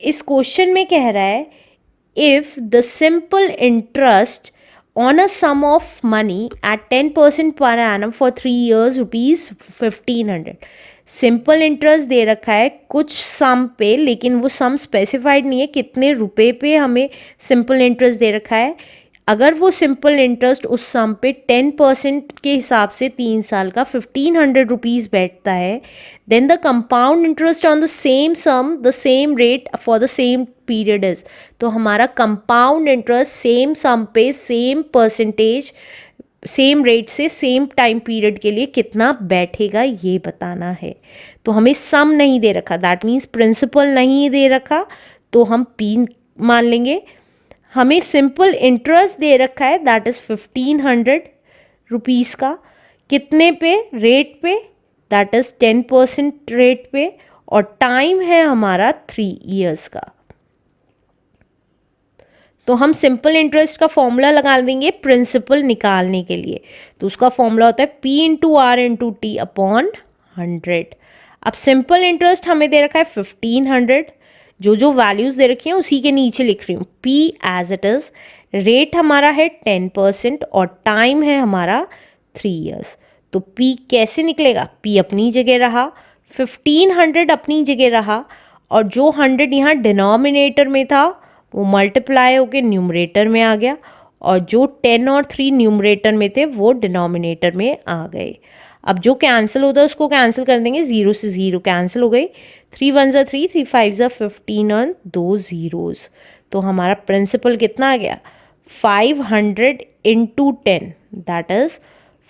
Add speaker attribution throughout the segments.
Speaker 1: इस क्वेश्चन में कह रहा है if the simple interest on a sum of money at 10% per annum for 3 years ₹1500। Simple interest दे रखा है कुछ सम पे, लेकिन वो सम स्पेसिफाइड नहीं है कितने रुपए पे हमें सिंपल इंटरेस्ट दे रखा है। अगर वो सिंपल इंटरेस्ट उस सम पे 10% के हिसाब से 3 साल का ₹1500 बैठता है, then the compound interest on the same sum the same rate for the same period is. तो हमारा कंपाउंड इंटरेस्ट सेम सम पे सेम परसेंटेज सेम रेट से सेम टाइम पीरियड के लिए कितना बैठेगा ये बताना है। तो हमें सम नहीं दे रखा, दैट मीन्स प्रिंसिपल नहीं दे रखा, तो हम पी मान लेंगे। हमें सिंपल इंटरेस्ट दे रखा है दैट इज़ ₹1500 का, कितने पे, रेट पे, दैट इज़ 10% रेट पे, और टाइम है हमारा 3 years का। तो हम सिंपल इंटरेस्ट का फॉर्मूला लगा देंगे प्रिंसिपल निकालने के लिए। तो उसका फॉर्मूला होता है P/R/T/100। अब सिंपल इंटरेस्ट हमें दे रखा है 1500, जो वैल्यूज़ दे रखी हैं उसी के नीचे लिख रही हूँ। P as it is, rate हमारा है 10% और टाइम है हमारा 3 years। तो P कैसे निकलेगा? P अपनी जगह रहा, 1500 अपनी जगह रहा, और जो 100 यहाँ डिनोमिनेटर में था वो मल्टीप्लाई होकर न्यूमरेटर में आ गया, और जो 10 और 3 न्यूमरेटर में थे वो डिनोमिनेटर में आ गए। अब जो कैंसिल होता है उसको कैंसिल कर देंगे, 0 से 0 कैंसिल हो गई, 3 1 ज़ा 3, 3 5 ज़ा 15 और 2 zeros। तो हमारा प्रिंसिपल कितना आ गया? 500 इंटू 10 दैट इज़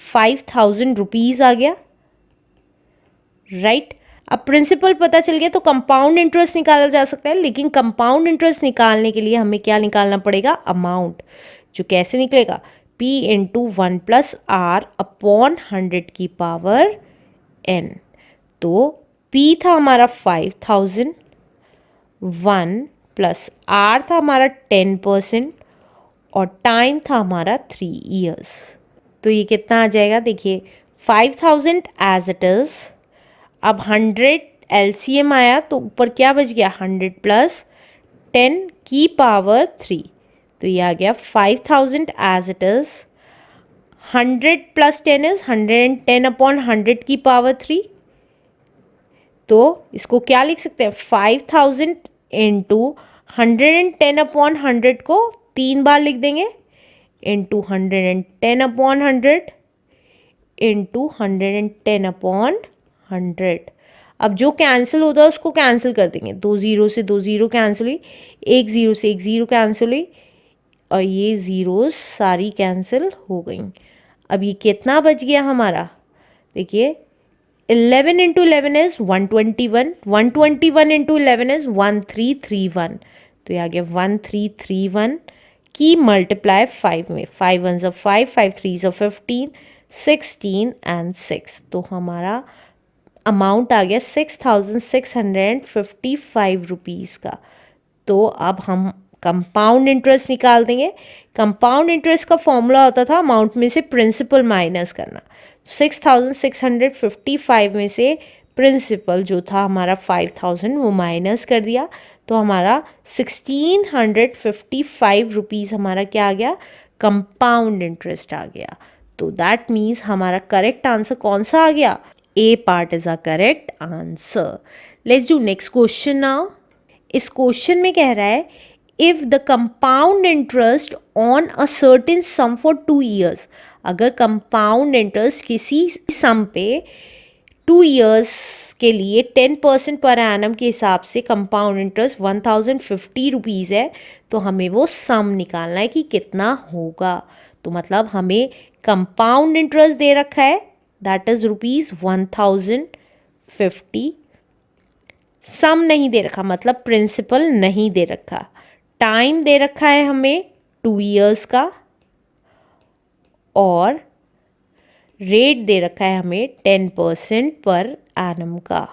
Speaker 1: ₹5000 आ गया, राइट। अब प्रिंसिपल पता चल गया तो कंपाउंड इंटरेस्ट निकाला जा सकता है, लेकिन कंपाउंड इंटरेस्ट निकालने के लिए हमें क्या निकालना पड़ेगा? अमाउंट। जो कैसे निकलेगा? P into 1 + R upon 100⁻n। तो P था हमारा 5000, 1 + R था हमारा 10% और टाइम था हमारा 3 years। तो ये कितना आ जाएगा? देखिए 5000 एज इट इज़, अब 100 LCM आया तो ऊपर क्या बच गया? 100 + 10⁻3। तो ये आ गया 5000 एज इट इज़, 100 + 10 इज़ 110/100⁻3। तो इसको क्या लिख सकते हैं? 5000 इंटू 110/100 को 3 बार लिख देंगे, इंटू 110/100 इंटू 110/100। अब जो कैंसिल होता है उसको कैंसिल कर देंगे, 2 0 से 2 0 कैंसिल हुई, 1 0 से 1 0 कैंसिल हुई, और ये ज़ीरोस सारी कैंसिल हो गई। अब ये कितना बच गया हमारा? देखिए 11 इंटू 11 इज़ 121, 121 इंटू 11 इज़ 1331। तो ये आ गया 1331 की मल्टीप्लाई 5 में, 5 1 ज़ा 5, 5 3 ज़ा 15, 16 एंड 6। तो हमारा अमाउंट आ गया ₹6655 का। तो अब हम कंपाउंड इंटरेस्ट निकाल देंगे। कंपाउंड इंटरेस्ट का फॉर्मूला होता था अमाउंट में से प्रिंसिपल माइनस करना। 6655 में से प्रिंसिपल जो था हमारा 5000 वो माइनस कर दिया, तो हमारा ₹1655 हमारा क्या आ गया? कंपाउंड इंटरेस्ट आ गया। तो दैट मीन्स हमारा करेक्ट आंसर कौन सा आ गया? A part is a correct answer. Let's do next question now. इस क्वेश्चन में कह रहा है if the compound interest on a certain some for 2 years, अगर कंपाउंड इंटरेस्ट किसी सम पे 2 years के लिए 10% पर एनम के हिसाब से कंपाउंड इंटरेस्ट ₹1050 है, तो हमें वो सम निकालना है कि कितना होगा। तो मतलब हमें कंपाउंड इंटरेस्ट दे रखा है दैट इज ₹1050, सम नहीं दे रखा मतलब प्रिंसिपल नहीं दे रखा, टाइम दे रखा है हमें 2 years का, और रेट दे रखा है हमें 10% पर एनम का।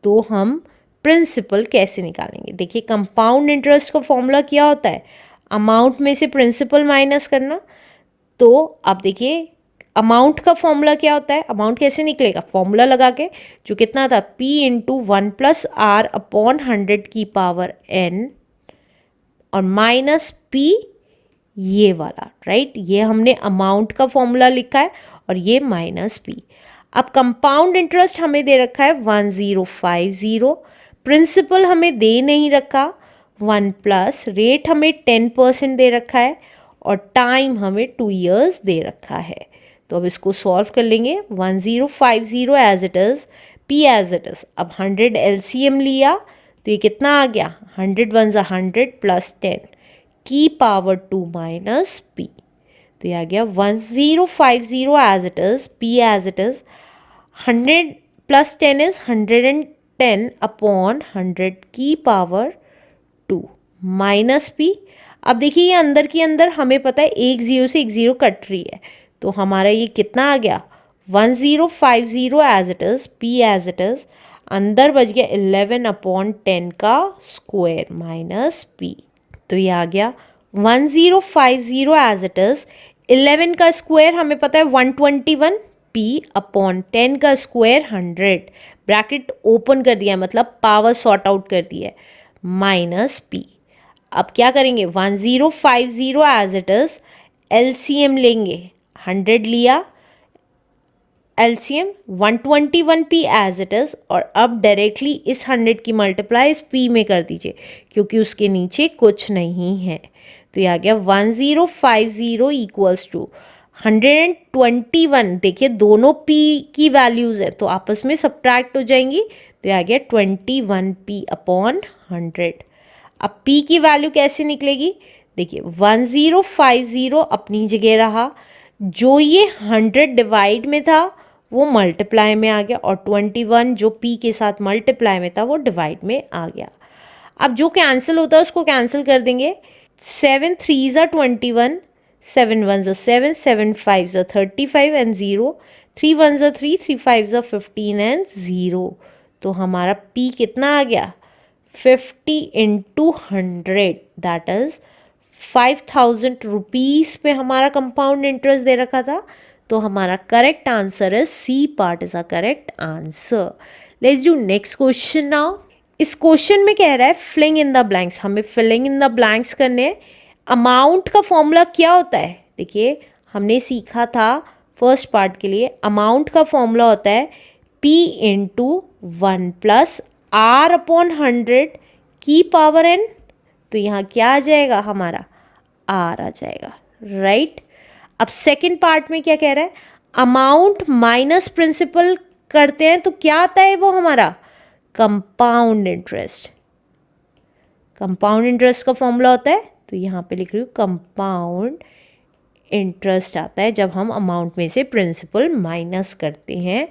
Speaker 1: तो हम प्रिंसिपल कैसे निकालेंगे? देखिए कंपाउंड इंटरेस्ट का फॉर्मूला क्या होता है? अमाउंट में से प्रिंसिपल माइनस करना। तो अब देखिए अमाउंट का फॉर्मूला क्या होता है, अमाउंट कैसे निकलेगा, फॉर्मूला लगा के, जो कितना था P into 1 plus R upon 100 की पावर n और माइनस P ये वाला, राइट। ये हमने अमाउंट का फॉर्मूला लिखा है और ये माइनस P। अब कंपाउंड इंटरेस्ट हमें दे रखा है 1050, प्रिंसिपल हमें दे नहीं रखा 1 प्लस, रेट हमें 10% दे रखा है और टाइम हमें 2 years दे रखा है। तो अब इसको सॉल्व कर लेंगे। 1050 as it is, P as it is. अब 100 LCM लिया तो ये कितना आ गया, 100 1 100 प्लस 10 की पावर 2 माइनस P। तो ये आ गया 1050 as it is, P as it is, 100 plus 10 is 110 upon 100 की पावर 2 माइनस P। अब देखिए ये अंदर के अंदर हमें पता है एक जीरो से एक जीरो कट रही है, तो हमारा ये कितना आ गया 1050 as it is, P as it is, अंदर बच गया 11 अपॉन 10 का स्क्वायर माइनस P। तो ये आ गया 1050 एज इट इज़, 11 का स्क्वायर हमें पता है 121, P अपॉन 10 का स्क्वायर 100, ब्रैकेट ओपन कर दिया मतलब पावर सॉर्ट आउट कर दिया है, माइनस P। अब क्या करेंगे 1050 एज इट इज़, LCM लेंगे, 100 लिया LCM, 121P as it is, और अब डायरेक्टली इस 100 की मल्टीप्लाई इस P में कर दीजिए क्योंकि उसके नीचे कुछ नहीं है। तो ये आ गया 1050 इक्वल्स टू 121। देखिए दोनों P की वैल्यूज़ है तो आपस में सब्ट्रैक्ट हो जाएंगी, तो ये आ गया 21P अपॉन 100। अब P की वैल्यू कैसे निकलेगी, देखिए 1050 अपनी जगह रहा, जो ये 100 डिवाइड में था वो मल्टीप्लाई में आ गया और 21 जो P के साथ मल्टीप्लाई में था वो डिवाइड में आ गया। अब जो कैंसिल होता है उसको कैंसिल कर देंगे, 7 3 21, 7 1 7, 7 5 35 एंड 0, 3 1 3, 3 5 15 एंड 0। तो हमारा P कितना आ गया 50 इंटू 100, दैट इज़ 5000 रुपीज़ पे हमारा कंपाउंड इंटरेस्ट दे रखा था। तो हमारा करेक्ट आंसर है C part is a correct answer. Let's do next question now. इस क्वेश्चन में कह रहा है फिलिंग इन द ब्लैंक्स, हमें फिलिंग इन द ब्लैंक्स करने हैं। अमाउंट का फॉर्मूला क्या होता है, देखिए हमने सीखा था फर्स्ट पार्ट के लिए, अमाउंट का फॉर्मूला होता है P into 1 plus R upon 100 की पावर n। तो यहाँ क्या आ जाएगा हमारा R आ जाएगा, राइट। अब सेकंड पार्ट में क्या कह रहा है, अमाउंट माइनस प्रिंसिपल करते हैं तो क्या आता है वो हमारा कंपाउंड इंटरेस्ट। कंपाउंड इंटरेस्ट का फॉर्मूला होता है, तो यहाँ पे लिख रही हूँ कंपाउंड इंटरेस्ट आता है जब हम अमाउंट में से प्रिंसिपल माइनस करते हैं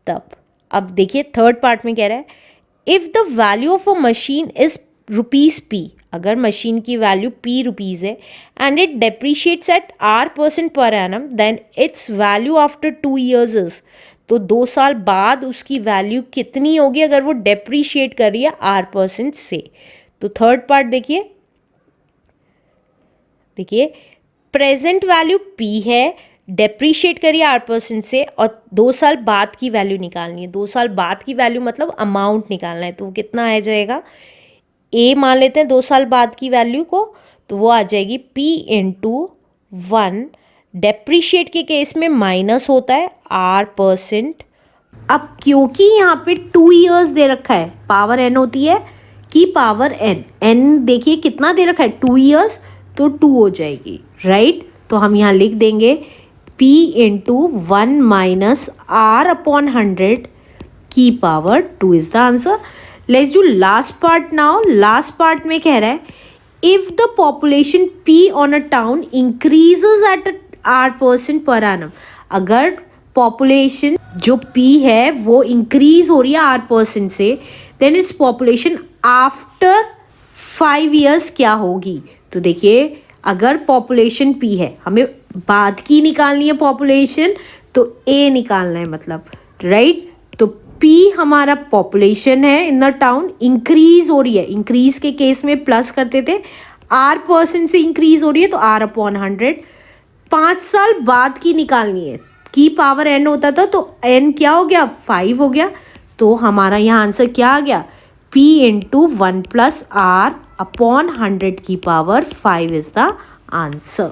Speaker 1: तब। अब देखिए थर्ड पार्ट में कह रहा है if the value of a machine is ₹P, अगर मशीन की वैल्यू P रुपीज़ है and it depreciates at R% per annum, then its value after 2 years is, तो 2 साल बाद उसकी वैल्यू कितनी होगी अगर वो डेप्रीशिएट कर रही है R% से। तो थर्ड पार्ट देखिए प्रेजेंट वैल्यू P है, डेप्रीशिएट करिए R% से और 2 साल बाद की वैल्यू निकालनी है। 2 साल बाद की वैल्यू मतलब अमाउंट निकालना है, तो वो कितना आ जाएगा, A मान लेते हैं 2 साल बाद की वैल्यू को, तो वो आ जाएगी P इंटू 1, डेप्रीशिएट के केस में माइनस होता है R%। अब क्योंकि यहाँ पे 2 years दे रखा है, पावर n होती है की पावर n देखिए कितना दे रखा है 2 years, तो 2 हो जाएगी, राइट। तो हम यहाँ लिख देंगे P into 1 minus R upon 100 की power 2 is the answer. Let's do last part now. Last part में कह रहा है if the population P on a town increases at R% per annum, अगर पॉपुलेशन जो P है वो इंक्रीज हो रही है R% से, then it's population after 5 years क्या होगी। तो देखिए अगर पॉपुलेशन P है, हमें बाद की निकालनी है पॉपुलेशन, तो A निकालना है मतलब, राइट। तो P हमारा पॉपुलेशन है इन द टाउन, इंक्रीज हो रही है, इंक्रीज के केस में प्लस करते थे, R% से इंक्रीज हो रही है तो R अपॉन 100। 5 साल बाद की निकालनी है, की पावर n होता था तो n क्या हो गया, 5 हो गया। तो हमारा यहाँ आंसर क्या आ गया, p into 1 plus r upon 100 की पावर 5 इज द आंसर।